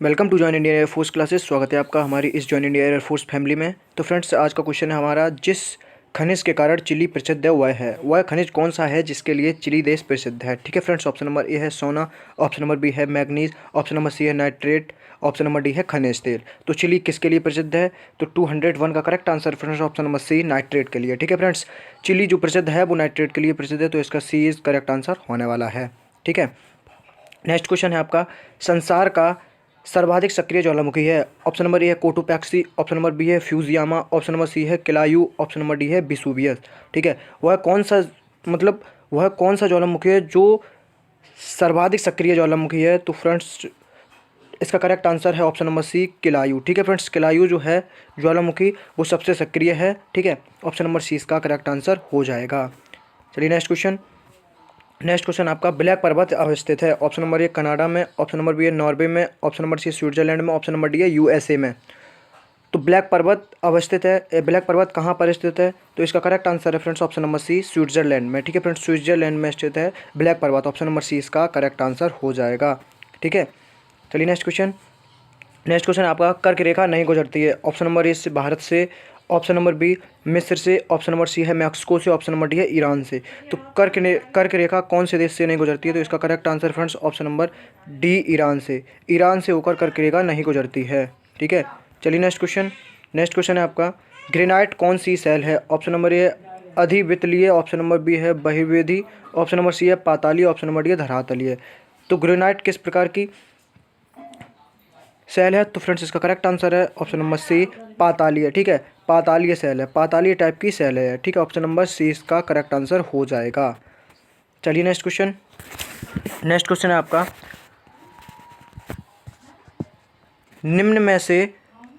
Welcome to join Indian air force classes. स्वागत है आपका हमारी इस जॉइन इंडिया एयरफोर्स फैमिली में। तो फ्रेंड्स, आज का क्वेश्चन है हमारा, जिस खनिज के कारण चिली प्रसिद्ध है वह खनिज कौन सा है जिसके लिए चिली देश प्रसिद्ध है। ठीक है फ्रेंड्स, ऑप्शन नंबर ए है सोना, ऑप्शन नंबर बी है मैग्नीज, ऑप्शन नंबर सी है नाइट्रेट, ऑप्शन नंबर डी है खनिज तेल। तो चिली किसके लिए प्रसिद्ध है? तो 201 का correct answer friends option number C nitrate के लिए। ठीक है फ्रेंड्स, चिली जो प्रसिद्ध है वो नाइट्रेट के लिए प्रसिद्ध है, तो इसका सी इज करेक्ट आंसर होने वाला है। ठीक है, नेक्स्ट क्वेश्चन है आपका, संसार का सर्वाधिक सक्रिय ज्वालामुखी है। ऑप्शन नंबर ए है कोटोपैक्सी, ऑप्शन नंबर बी है फ्यूजियामा, ऑप्शन नंबर सी है किलायू, ऑप्शन नंबर डी है विसुवियस। ठीक है, वह कौन सा ज्वालामुखी है जो सर्वाधिक सक्रिय ज्वालामुखी है? तो फ्रेंड्स, इसका करेक्ट आंसर है ऑप्शन नंबर सी किलायू। ठीक है फ्रेंड्स, किलायू जो है ज्वालामुखी वो सबसे सक्रिय है। ठीक है, ऑप्शन नंबर सी इसका करेक्ट आंसर हो जाएगा। चलिए नेक्स्ट क्वेश्चन आपका, ब्लैक पर्वत अवस्थित है। ऑप्शन नंबर ए कनाडा में, ऑप्शन नंबर बी है नॉर्वे में, ऑप्शन नंबर सी स्विट्जरलैंड में, ऑप्शन नंबर डी है यूएसए में। तो ब्लैक पर्वत अवस्थित है, ब्लैक पर्वत कहाँ पर स्थित है? तो इसका करेक्ट आंसर है friends option number C Switzerland में। ठीक है फ्रेंड्स, स्विट्जरलैंड में स्थित है ब्लैक पर्वत। ऑप्शन नंबर सी इसका करेक्ट आंसर हो जाएगा। ठीक है, चलिए नेक्स्ट क्वेश्चन आपका, कर्क रेखा नहीं गुजरती है। ऑप्शन नंबर ए से भारत से, ऑप्शन नंबर बी मिस्र से, ऑप्शन नंबर सी है मैक्सिको से, ऑप्शन नंबर डी है ईरान से। तो कर्क रेखा कौन से देश से नहीं गुजरती है? तो इसका correct answer friends option number D Iran से। ईरान से होकर कर्क रेखा नहीं गुजरती है। ठीक है, चलिए नेक्स्ट क्वेश्चन है आपका, ग्रेनाइट कौन सी सेल है? ऑप्शन नंबर ए अधिवितलीय, ऑप्शन नंबर बी है बहिर्वेधी, ऑप्शन नंबर सी है पातालीय, ऑप्शन नंबर डी है धरातलीय। तो ग्रेनाइट किस प्रकार की सेल है? तो फ्रेंड्स, इसका करेक्ट आंसर है ऑप्शन नंबर सी पातालीय। ठीक है, पातालीय सेल है, पातालीय टाइप की सेल है। ठीक है, ऑप्शन नंबर सी इसका करेक्ट आंसर हो जाएगा। चलिए नेक्स्ट क्वेश्चन है आपका, निम्न में से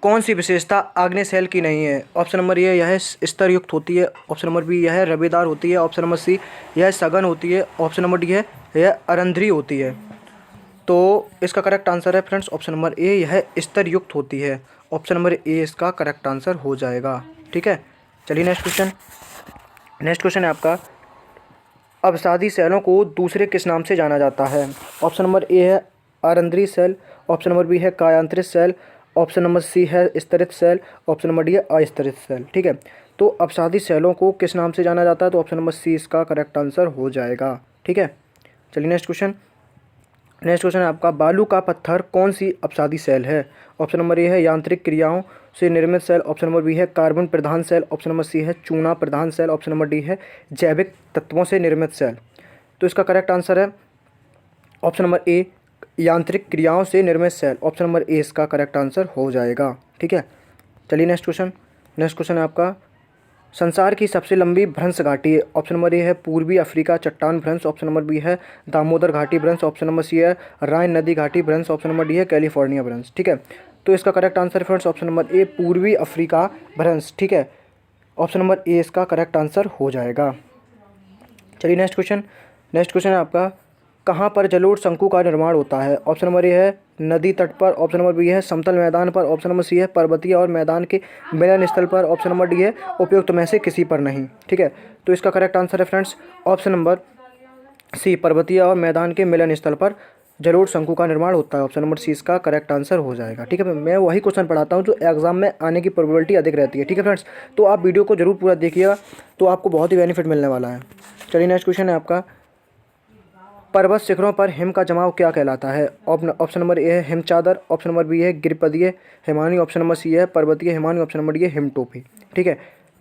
कौन सी विशेषता आग्नेय सेल की नहीं है? ऑप्शन नंबर ए यह स्तर युक्त होती है, ऑप्शन नंबर बी यह रवेदार होती है, ऑप्शन नंबर सी यह सघन होती है, ऑप्शन नंबर डी है यह अरंध्री होती है। तो इसका करेक्ट आंसर है फ्रेंड्स ऑप्शन नंबर ए यह स्तर युक्त होती है। ऑप्शन नंबर ए इसका करेक्ट आंसर हो जाएगा। ठीक है, चलिए नेक्स्ट क्वेश्चन है आपका, अवसादी सेलों को दूसरे किस नाम से जाना जाता है? ऑप्शन नंबर ए है अरंध्री सेल, ऑप्शन नंबर बी है कायांतरित सेल, ऑप्शन नंबर सी है स्तरित सेल, ऑप्शन नंबर डी है अस्तरित सेल। ठीक है, तो अवसादी सेलों को किस नाम से जाना जाता है? तो ऑप्शन नंबर सी इसका करेक्ट आंसर हो जाएगा। ठीक है, चलिए नेक्स्ट क्वेश्चन है आपका, बालू का पत्थर कौन सी अपसादी सेल है? ऑप्शन नंबर ए है यांत्रिक क्रियाओं से निर्मित सेल, ऑप्शन नंबर बी है कार्बन प्रधान सेल, ऑप्शन नंबर सी है चूना प्रधान सेल, ऑप्शन नंबर डी है जैविक तत्वों से निर्मित सेल। तो इसका करेक्ट आंसर है ऑप्शन नंबर ए यांत्रिक क्रियाओं से निर्मित सेल। ऑप्शन नंबर ए इसका करेक्ट आंसर हो जाएगा। ठीक है, चलिए नेक्स्ट क्वेश्चन है आपका, संसार की सबसे लंबी भ्रंश घाटी है। ऑप्शन नंबर ए है पूर्वी अफ्रीका चट्टान भ्रंश, ऑप्शन नंबर बी है दामोदर घाटी भ्रंश, ऑप्शन नंबर सी है राइन नदी घाटी भ्रंश, ऑप्शन नंबर डी है कैलिफोर्निया भ्रंश। ठीक है, तो इसका correct answer friends option number ए पूर्वी अफ्रीका भ्रंश। ठीक है, ऑप्शन नंबर ए इसका करेक्ट आंसर हो जाएगा। चलिए नेक्स्ट क्वेश्चन है आपका, कहाँ पर जलोढ़ शंकु का निर्माण होता है? ऑप्शन नंबर ए है नदी तट पर, ऑप्शन नंबर बी है समतल मैदान पर, ऑप्शन नंबर सी है पर्वतीय और मैदान के मिलन स्थल पर, ऑप्शन नंबर डी है उपयुक्त में से किसी पर नहीं। ठीक है, तो इसका करेक्ट आंसर है फ्रेंड्स ऑप्शन नंबर सी पर्वतीय और मैदान के मिलन स्थल पर जलोढ़ शंकु का निर्माण होता है। ऑप्शन नंबर सी इसका करेक्ट आंसर हो जाएगा। ठीक है, मैं वही क्वेश्चन पढ़ाता हूँ जो एग्जाम में आने की प्रोबेबिलिटी अधिक रहती है। ठीक है फ्रेंड्स, तो आप वीडियो को जरूर पूरा देखिएगा, तो आपको बहुत ही बेनिफिट मिलने वाला है। चलिए नेक्स्ट क्वेश्चन है आपका, पर्वत शिखरों पर हिम का जमाव क्या कहलाता है? ऑप्शन नंबर ए है हिम चादर, ऑप्शन नंबर बी है गिरिपदीय हिमानी, ऑप्शन नंबर सी है पर्वतीय हिमानी, ऑप्शन नंबर डी है हिम टोपी। ठीक है,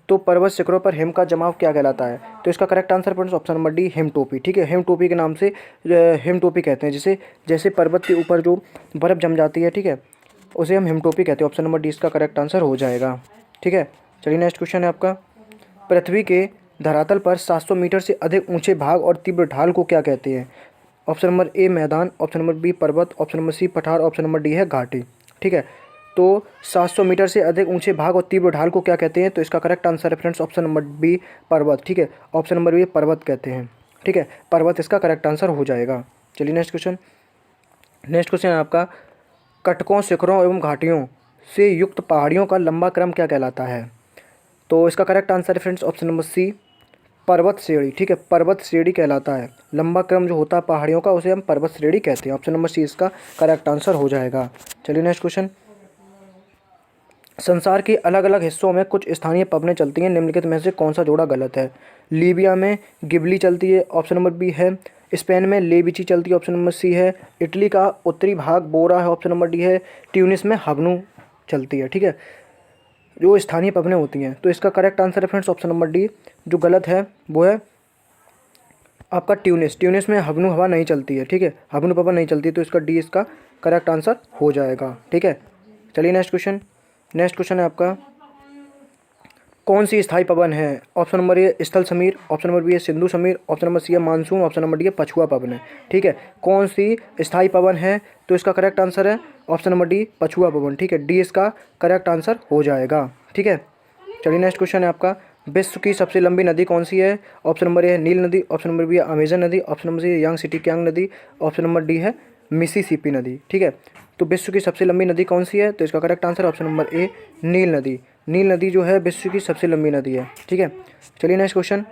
तो पर्वत शिखरों पर हिम का जमाव क्या कहलाता है? तो इसका correct answer friends option number D him टोपी। ठीक है, हिम टोपी के नाम से हिम टोपी कहते हैं, जिसे जैसे पर्वत के ऊपर जो बर्फ़ जम जाती है, ठीक है, उसे हम हिम टोपी कहते हैं। ऑप्शन नंबर डी इसका करेक्ट आंसर हो जाएगा। ठीक है, चलिए नेक्स्ट क्वेश्चन है आपका, पृथ्वी के धरातल पर 700 मीटर से अधिक ऊंचे भाग और तीव्र ढाल को क्या कहते हैं? ऑप्शन नंबर ए मैदान, ऑप्शन नंबर बी पर्वत, ऑप्शन नंबर सी पठार, ऑप्शन नंबर डी है घाटी। ठीक है, तो 700 मीटर से अधिक ऊंचे भाग और तीव्र ढाल को क्या कहते हैं? तो इसका करेक्ट आंसर है फ्रेंड्स ऑप्शन नंबर बी पर्वत। ठीक है, ऑप्शन नंबर बी पर्वत कहते हैं। ठीक है, पर्वत इसका करेक्ट आंसर हो जाएगा। चलिए नेक्स्ट क्वेश्चन है आपका, कटकों शिखरों एवं घाटियों से युक्त पहाड़ियों का लंबा क्रम क्या कहलाता है? तो इसका करेक्ट आंसर है फ्रेंड्स ऑप्शन नंबर सी पर्वत श्रेणी, ठीक है, पर्वत श्रेणी कहलाता है। लंबा क्रम जो होता है पहाड़ियों का उसे हम पर्वत श्रेणी कहते हैं। ऑप्शन नंबर सी इसका करेक्ट आंसर हो जाएगा। चलिए नेक्स्ट क्वेश्चन। संसार के अलग अलग हिस्सों में कुछ स्थानीय पबने चलती हैं, निम्नलिखित में से कौन सा जोड़ा गलत है? लीबिया में गिबली चलती है, ऑप्शन नंबर बी है। स्पेन में लेबिची चलती है, ऑप्शन नंबर सी है। इटली का उत्तरी भाग बोरा है, ऑप्शन नंबर डी है। ट्यूनिस में हवनू चलती है, ठीक है, जो स्थानीय पबने होती हैं। तो इसका करेक्ट आंसर है फ्रेंड्स ऑप्शन नंबर डी। जो गलत है वो है आपका ट्यूनिस। ट्यूनिस में हवनू हवा नहीं चलती है, ठीक है, हवनू पवन नहीं चलती, तो इसका डी इसका करेक्ट आंसर हो जाएगा, ठीक है। चलिए नेक्स्ट क्वेश्चन। नेक्स्ट क्वेश्चन है आपका, कौन सी स्थायी पवन है? ऑप्शन नंबर ए स्थल समीर, ऑप्शन नंबर बी है सिंधु समीर, ऑप्शन नंबर सी है मानसून, ऑप्शन नंबर डी है पछुआ पवन है, ठीक है। कौन सी स्थायी पवन है? तो इसका करेक्ट आंसर है ऑप्शन नंबर डी पछुआ पवन, ठीक है, डी इसका करेक्ट आंसर हो जाएगा, ठीक है। चलिए नेक्स्ट क्वेश्चन है आपका, विश्व की सबसे लंबी नदी कौन सी है? ऑप्शन नंबर ए है नील नदी, ऑप्शन नंबर बी है अमेजन नदी, ऑप्शन नंबर सी है यांग सिटी क्यांग नदी, ऑप्शन नंबर डी है मिसिसिपी नदी, ठीक है। तो विश्व की सबसे लंबी नदी कौन सी है? तो इसका correct answer option number A नील नदी। नील नदी जो है विश्व की सबसे लंबी नदी है, ठीक है। चलिए नेक्स्ट क्वेश्चन।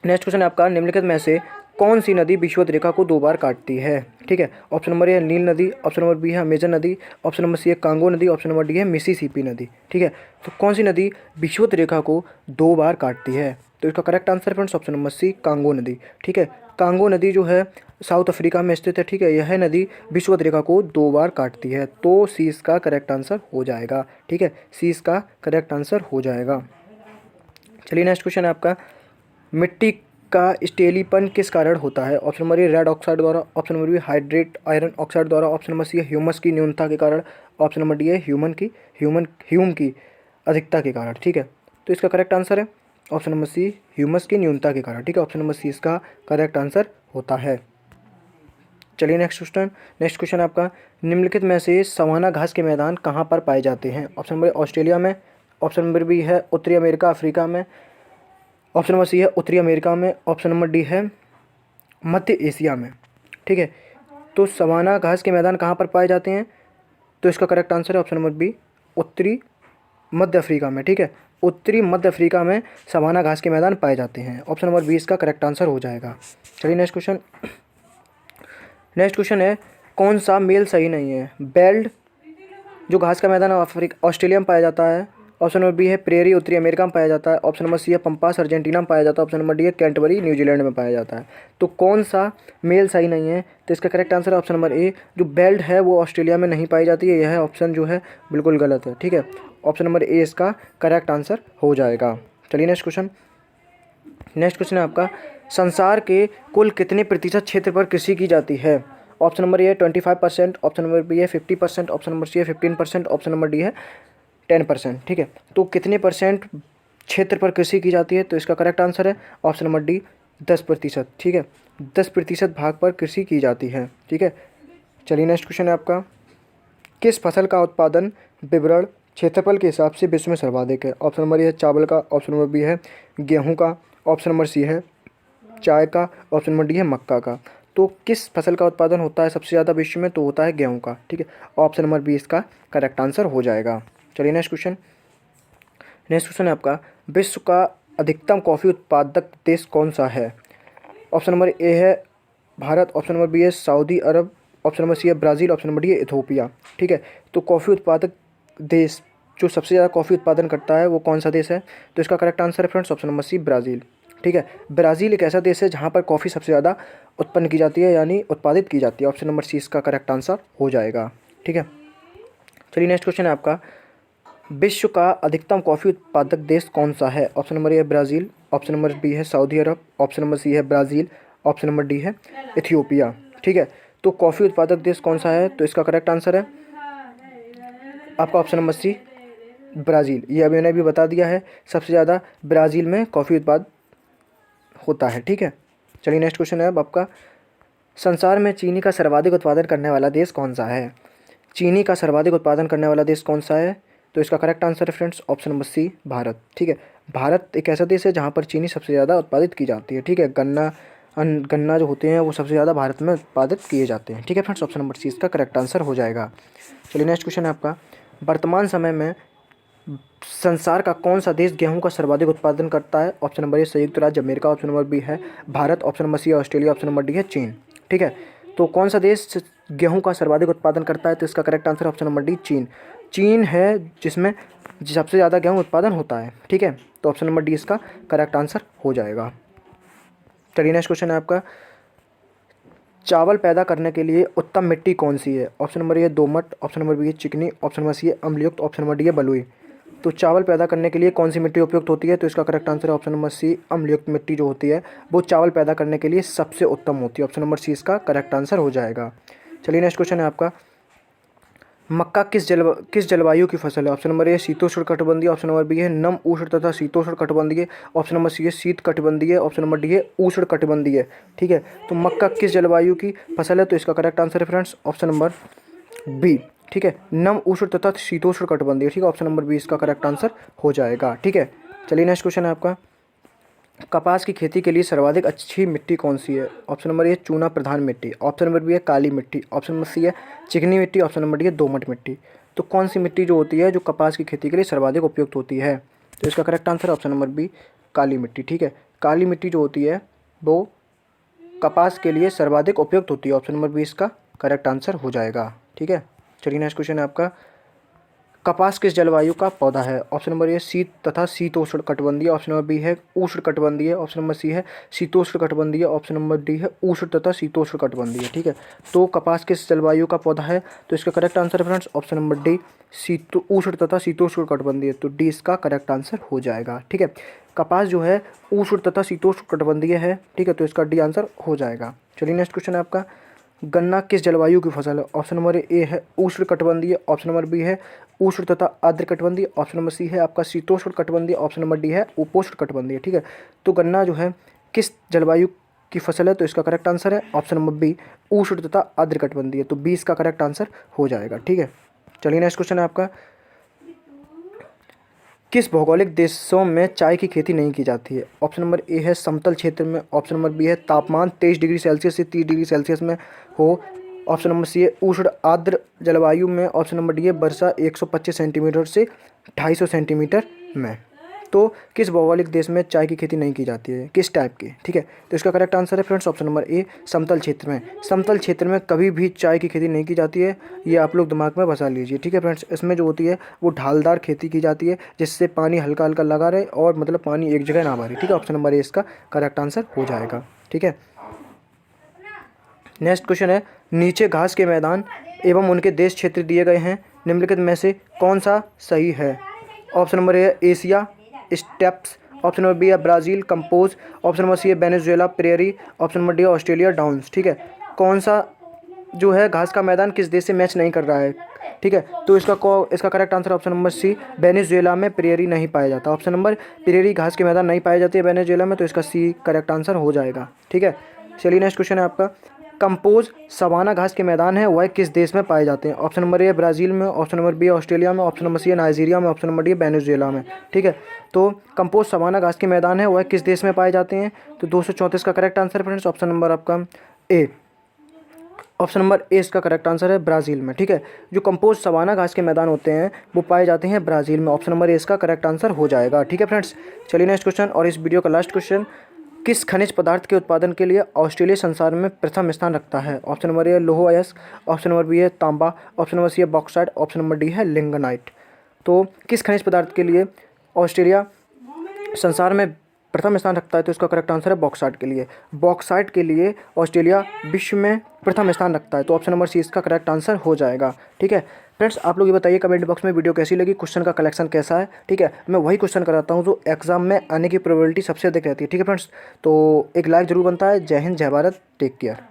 नेक्स्ट क्वेश्चन है आपका, निम्नलिखित में से कौन सी नदी विषुवत रेखा को 2 बार काटती है? ठीक है, ऑप्शन नंबर ए है नील नदी, ऑप्शन नंबर बी है अमेजन नदी, ऑप्शन नंबर सी है कांगो नदी, ऑप्शन नंबर डी है मिसिसिपी नदी, ठीक है। तो कौन सी नदी विषुवत रेखा को 2 बार काटती है? तो इसका correct answer friends option number C Congo नदी, ठीक है। कांगो नदी जो है साउथ अफ्रीका में स्थित है, ठीक है, यह नदी विषुवत रेखा को 2 बार काटती है, तो सी इसका करेक्ट आंसर हो जाएगा, ठीक है, सी इसका करेक्ट आंसर हो जाएगा। चलिए नेक्स्ट क्वेश्चन है आपका, मिट्टी का स्टेलीपन किस कारण होता है? Option number A red oxide द्वारा, option number B hydrate iron oxide द्वारा, ऑप्शन नंबर सी है ह्यूमस की न्यूनता के कारण, ऑप्शन नंबर डी है ह्यूम की अधिकता के कारण, ठीक है। तो इसका करेक्ट आंसर है ऑप्शन नंबर सी ह्यूमस की न्यूनता के कारण, ठीक है, ऑप्शन नंबर सी इसका करेक्ट आंसर होता है। चलिए नेक्स्ट क्वेश्चन। नेक्स्ट क्वेश्चन आपका, निम्नलिखित में से सवाना घास के मैदान कहाँ पर पाए जाते हैं? ऑप्शन नंबर ए ऑस्ट्रेलिया में, ऑप्शन नंबर बी है उत्तरी अमेरिका अफ्रीका में, ऑप्शन नंबर सी है उत्तरी अमेरिका में, ऑप्शन नंबर डी है मध्य एशिया में, ठीक है। तो सवाना घास के मैदान कहाँ पर पाए जाते हैं? तो इसका करेक्ट आंसर है ऑप्शन नंबर बी उत्तरी मध्य अफ्रीका में, ठीक है, उत्तरी मध्य अफ्रीका में सवाना घास के मैदान पाए जाते हैं, ऑप्शन नंबर बी इसका करेक्ट आंसर हो जाएगा। चलिए नेक्स्ट क्वेश्चन। नेक्स्ट क्वेश्चन है, कौन सा मेल सही नहीं है? बेल्ड जो घास का मैदान ऑस्ट्रेलिया में पाया जाता है, ऑप्शन नंबर बी है प्रेरी उत्तरी अमेरिका में पाया जाता है, ऑप्शन नंबर सी है पंपास अर्जेंटीना में पाया जाता है, ऑप्शन नंबर डी है कैंटबरी न्यूजीलैंड में पाया जाता है। तो कौन सा मेल सही नहीं है? तो इसका करेक्ट आंसर है ऑप्शन नंबर ए, जो बेल्ट है वो ऑस्ट्रेलिया में नहीं पाई जाती है, यह ऑप्शन जो है बिल्कुल गलत है, ठीक है, ऑप्शन नंबर ए इसका करेक्ट आंसर हो जाएगा। चलिए नेक्स्ट क्वेश्चन। नेक्स्ट क्वेश्चन है आपका, संसार के कुल कितने प्रतिशत क्षेत्र पर कृषि की जाती है? ऑप्शन नंबर ए है 25%, ऑप्शन नंबर बी है 50%, ऑप्शन नंबर सी है 15%, ऑप्शन नंबर डी है 10%, ठीक है। तो कितने परसेंट क्षेत्र पर कृषि की जाती है? तो इसका करेक्ट आंसर है ऑप्शन नंबर डी 10%, ठीक है, 10% भाग पर कृषि की जाती है, ठीक है। चलिए नेक्स्ट क्वेश्चन है आपका, किस फसल का उत्पादन विवरण क्षेत्रफल के हिसाब से विश्व में सर्वाधिक है? ऑप्शन नंबर ए है चावल का, ऑप्शन नंबर बी है गेहूँ का, ऑप्शन नंबर सी है चाय का, ऑप्शन नंबर डी है मक्का का। तो किस फसल का उत्पादन होता है सबसे ज़्यादा विश्व में? तो होता है गेहूँ का, ठीक है, ऑप्शन नंबर बी इसका करेक्ट आंसर हो जाएगा। चलिए नेक्स्ट क्वेश्चन। नेक्स्ट क्वेश्चन है आपका, विश्व का अधिकतम कॉफ़ी उत्पादक देश कौन सा है? ऑप्शन नंबर ए है भारत, ऑप्शन नंबर बी है सऊदी अरब, ऑप्शन नंबर सी है ब्राज़ील, ऑप्शन नंबर डी है इथोपिया, ठीक है। तो कॉफ़ी उत्पादक देश जो सबसे ज़्यादा कॉफ़ी उत्पादन करता है वो कौन सा देश है? तो इसका करेक्ट आंसर है friends option number C Brazil, ठीक है। ब्राज़ील एक ऐसा देश है जहाँ पर कॉफ़ी सबसे ज़्यादा उत्पन्न की जाती है, यानी उत्पादित की जाती है, ऑप्शन नंबर सी इसका करेक्ट आंसर हो जाएगा, ठीक है। चलिए नेक्स्ट क्वेश्चन है आपका, विश्व का अधिकतम कॉफ़ी उत्पादक देश कौन सा है? ऑप्शन नंबर ए है ब्राज़ील, ऑप्शन नंबर बी है सऊदी अरब, ऑप्शन नंबर सी है ब्राज़ील, ऑप्शन नंबर डी है इथियोपिया, ठीक है। तो कॉफ़ी उत्पादक देश कौन सा है? तो इसका करेक्ट आंसर है आपका ऑप्शन नंबर सी ब्राज़ील। ये अभी मैंने भी बता दिया है, सबसे ज़्यादा ब्राज़ील में कॉफ़ी उत्पाद होता है, ठीक है। चलिए नेक्स्ट क्वेश्चन है अब आपका, संसार में चीनी का सर्वाधिक उत्पादन करने वाला देश कौन सा है? चीनी का सर्वाधिक उत्पादन करने वाला देश कौन सा है? तो इसका करेक्ट आंसर है friends option number C Bharat, ठीक है। भारत एक ऐसा देश है जहाँ पर चीनी सबसे ज़्यादा उत्पादित की जाती है, ठीक है। गन्ना जो होते हैं वो सबसे ज़्यादा भारत में उत्पादित किए जाते हैं, ठीक है फ्रेंड्स, ऑप्शन नंबर सी इसका करेक्ट आंसर हो जाएगा। चलिए नेक्स्ट क्वेश्चन है आपका, वर्तमान समय में संसार का कौन सा देश गेहूं का सर्वाधिक उत्पादन करता है? ऑप्शन नंबर ए संयुक्त राज्य अमेरिका, ऑप्शन नंबर बी है भारत, ऑप्शन नंबर सी है ऑस्ट्रेलिया, ऑप्शन नंबर डी है चीन। ठीक है, तो कौन सा देश गेहूं का सर्वाधिक उत्पादन करता है? तो इसका correct answer option number D चीन। चीन है जिसमें सबसे ज़्यादा गेहूँ उत्पादन होता है। ठीक है, तो ऑप्शन नंबर डी इसका करेक्ट आंसर हो जाएगा। चलिए नेक्स्ट क्वेश्चन है आपका, चावल पैदा करने के लिए उत्तम मिट्टी कौन सी है? ऑप्शन नंबर ए दोमट, ऑप्शन नंबर बी है चिकनी, ऑप्शन नंबर सी है अम्लयुक्त, ऑप्शन नंबर डी है बलुई। तो चावल पैदा करने के लिए कौन सी मिट्टी उपयुक्त होती है? तो इसका करेक्ट आंसर है ऑप्शन नंबर सी अम्लयुक्त मिट्टी जो होती है वो चावल पैदा करने के लिए सबसे उत्तम होती है। ऑप्शन नंबर सी इसका करेक्ट आंसर हो जाएगा। चलिए नेक्स्ट क्वेश्चन है आपका, मक्का किस जलवायु की फसल है? ऑप्शन नंबर ए शीतोष्ण कटिबंधीय, ऑप्शन नंबर बी है नम उष्ण तथा शीतोष्ण कटिबंधीय, ऑप्शन नंबर सी है शीत कटिबंधीय, ऑप्शन नंबर डी है उष्ण कटिबंधीय। ठीक है, तो मक्का किस जलवायु की फसल है? तो इसका करेक्ट आंसर है फ्रेंड्स ऑप्शन नंबर बी। ठीक है, नम उष्ण तथा शीतोष्ण कटिबंधीय। ठीक है, ऑप्शन नंबर बी इसका करेक्ट आंसर हो जाएगा। ठीक है, चलिए नेक्स्ट क्वेश्चन है आपका, कपास की खेती के लिए सर्वाधिक अच्छी मिट्टी कौन सी है? ऑप्शन नंबर ए चूना प्रधान मिट्टी, ऑप्शन नंबर बी है काली मिट्टी, ऑप्शन नंबर सी है चिकनी मिट्टी, ऑप्शन नंबर डी है दोमट मिट्टी। तो कौन सी मिट्टी जो होती है जो कपास की खेती के लिए सर्वाधिक उपयुक्त होती है? तो इसका correct answer option number B काली मिट्टी। ठीक है, काली मिट्टी जो होती है वो कपास के लिए सर्वाधिक उपयुक्त होती है। ऑप्शन नंबर बी इसका करेक्ट आंसर हो जाएगा। ठीक है, चलिए नेक्स्ट क्वेश्चन है आपका, कपास किस जलवायु का पौधा है? ऑप्शन नंबर ए शीत तथा शीतोष्ण कटिबंधीय, ऑप्शन नंबर बी है उष्ण कटिबंधीय, ऑप्शन नंबर सी है शीतोष्ण कटिबंधीय, ऑप्शन नंबर डी है उष्ण तथा शीतोष्ण कटिबंधीय। ठीक है, तो कपास किस जलवायु का पौधा है? तो इसका करेक्ट आंसर है फ्रेंड्स ऑप्शन नंबर डी उष्ण तथा शीतोष्ण कटिबंधीय। तो डी इसका करेक्ट आंसर हो जाएगा। ठीक है, कपास जो है उष्ण तथा शीतोष्ण कटिबंधीय है। ठीक है, तो इसका डी आंसर हो जाएगा। चलिए नेक्स्ट क्वेश्चन है आपका, गन्ना किस जलवायु की फसल है? ऑप्शन नंबर ए है उष्ण कटिबंधीय, ऑप्शन नंबर बी है उष्ण तथा आर्द्र कटिबंधीय, ऑप्शन नंबर सी है आपका शीतोष्ण कटिबंधीय, ऑप्शन नंबर डी है उपोष्ण कटिबंधीय। ठीक है, तो गन्ना जो है किस जलवायु की फसल है? तो इसका करेक्ट आंसर है ऑप्शन नंबर बी उष्ण तथा आर्द्र कटिबंधीय। तो बी इसका करेक्ट आंसर हो जाएगा। ठीक है, चलिए नेक्स्ट क्वेश्चन है आपका, किस भौगोलिक देशों में चाय की खेती नहीं की जाती है? ऑप्शन नंबर ए है समतल क्षेत्र में, ऑप्शन नंबर बी है तापमान 23 डिग्री सेल्सियस से 30 डिग्री सेल्सियस में हो, ऑप्शन नंबर सी है उष्ण आर्द्र जलवायु में, ऑप्शन नंबर डी है वर्षा 125 सेंटीमीटर से 250 सेंटीमीटर में। तो किस भौगोलिक देश में चाय की खेती नहीं की जाती है, किस टाइप की? ठीक है, तो इसका करेक्ट आंसर है फ्रेंड्स ऑप्शन नंबर ए समतल क्षेत्र में। समतल क्षेत्र में कभी भी चाय की खेती नहीं की जाती है, ये आप लोग दिमाग में बसा लीजिए। ठीक है फ्रेंड्स, इसमें जो होती है वो ढालदार खेती की जाती है जिससे पानी हल्का हल्का लगा रहे और मतलब पानी एक जगह ना भरे। ठीक है, ऑप्शन नंबर ए इसका करेक्ट आंसर हो जाएगा। ठीक है, नेक्स्ट क्वेश्चन है, नीचे घास के मैदान एवं उनके देश क्षेत्र दिए गए हैं, निम्नलिखित में से कौन सा सही है? Option number A Asia steppes, option number B है Brazil campos, option number C है Venezuela prairie, option number D है ऑस्ट्रेलिया डाउन्स। ठीक है, कौन सा जो है घास का मैदान किस देश से मैच नहीं कर रहा है? ठीक है, तो इसका correct answer option number C Venezuela में प्रेयरी नहीं पाया जाता। ऑप्शन नंबर प्रेयरी घास के मैदान नहीं पाए जाते हैं वेनेजुएला में, तो इसका सी करेक्ट आंसर हो जाएगा। ठीक है, चलिए नेक्स्ट क्वेश्चन है आपका, कंपोज सवाना घास के मैदान है वह किस देश में पाए जाते हैं? ऑप्शन नंबर ए ब्राज़ील में, ऑप्शन नंबर बी ऑस्ट्रेलिया में, ऑप्शन नंबर सी है नाइजीरिया में, ऑप्शन नंबर डी वेनेजुएला में। ठीक है, तो कंपोज सवाना घास के मैदान है वह किस देश में पाए जाते हैं? तो 234 का correct answer friends option number आपका ए, ऑप्शन नंबर ए इसका करेक्ट आंसर है ब्राज़ील में। ठीक है, जो कंपोज सवाना घास के मैदान होते हैं वो पाए जाते हैं ब्राज़ील में, ऑप्शन नंबर ए इसका करेक्ट आंसर हो जाएगा। ठीक है फ्रेंड्स, चलिए नेक्स्ट क्वेश्चन और इस वीडियो का लास्ट क्वेश्चन, किस खनिज पदार्थ के उत्पादन के लिए ऑस्ट्रेलिया संसार में प्रथम स्थान रखता है? ऑप्शन नंबर ए है लोह अयस्क, ऑप्शन नंबर बी है तांबा, ऑप्शन नंबर सी है बॉक्साइट, ऑप्शन नंबर डी है लिंगनाइट। तो किस खनिज पदार्थ के लिए ऑस्ट्रेलिया संसार में प्रथम स्थान रखता है? तो इसका करेक्ट आंसर है बॉक्साइट के लिए। बॉक्साइट के लिए ऑस्ट्रेलिया विश्व में प्रथम स्थान रखता है, तो ऑप्शन नंबर सी इसका करेक्ट आंसर हो जाएगा। ठीक है फ्रेंड्स, आप लोग ये बताइए कमेंट बॉक्स में वीडियो कैसी लगी, क्वेश्चन का कलेक्शन कैसा है। ठीक है, मैं वही क्वेश्चन कराता हूँ जो एग्जाम में आने की प्रोबेबिलिटी सबसे अधिक रहती है। ठीक है फ्रेंड्स, तो एक लाइक जरूर बनता है। जय हिंद, जय भारत, टेक केयर।